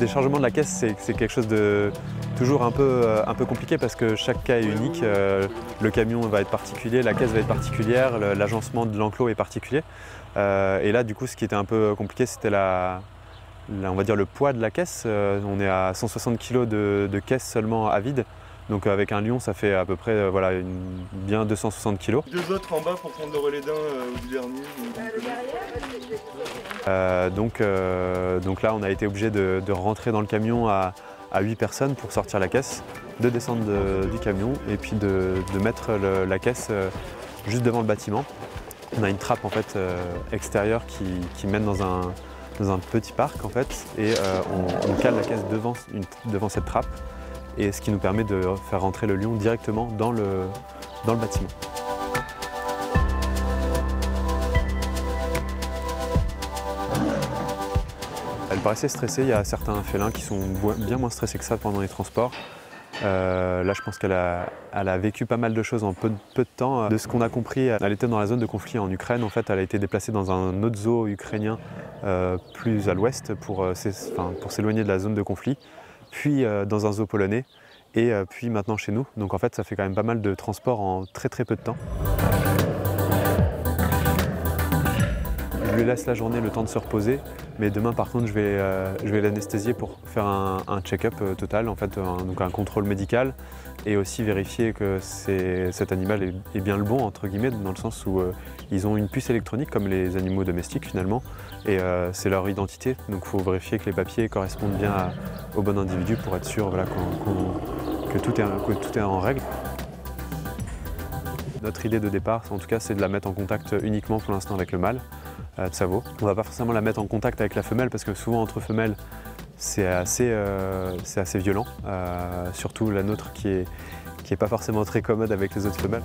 déchargement de la caisse, c'est quelque chose de toujours un peu compliqué parce que chaque cas est unique. Le camion va être particulier, la caisse va être particulière, l'agencement de l'enclos est particulier. Et là, du coup, ce qui était un peu compliqué, c'était on va dire le poids de la caisse. On est à 160 kg de caisse seulement à vide. Donc avec un lion, ça fait à peu près voilà, bien 260 kg. Deux autres en bas pour prendre le relais d'un ou du dernier. Donc là, on a été obligé de rentrer dans le camion à 8 personnes pour sortir la caisse, de descendre du camion et puis de mettre la caisse juste devant le bâtiment. On a une trappe en fait, extérieure qui mène dans un petit parc en fait, et on cale la caisse devant cette trappe, et ce qui nous permet de faire rentrer le lion directement dans le bâtiment. Elle paraissait stressée, il y a certains félins qui sont bien moins stressés que ça pendant les transports. Là, je pense qu'elle a vécu pas mal de choses en peu de temps. De ce qu'on a compris, elle était dans la zone de conflit en Ukraine. En fait, elle a été déplacée dans un autre zoo ukrainien plus à l'ouest pour s'éloigner de la zone de conflit, puis dans un zoo polonais, et puis maintenant chez nous. Donc en fait, ça fait quand même pas mal de transports en très peu de temps. Je lui laisse la journée le temps de se reposer, mais demain par contre je vais l'anesthésier pour faire un check-up total, en fait, donc un contrôle médical, et aussi vérifier que cet animal est bien le bon, entre guillemets, dans le sens où ils ont une puce électronique comme les animaux domestiques finalement, et c'est leur identité, donc il faut vérifier que les papiers correspondent bien au bon individu pour être sûr, voilà, que tout est en règle. Notre idée de départ, en tout cas, c'est de la mettre en contact uniquement pour l'instant avec le mâle de Tsavo. On ne va pas forcément la mettre en contact avec la femelle parce que souvent entre femelles, c'est assez violent, surtout la nôtre qui est pas forcément très commode avec les autres femelles.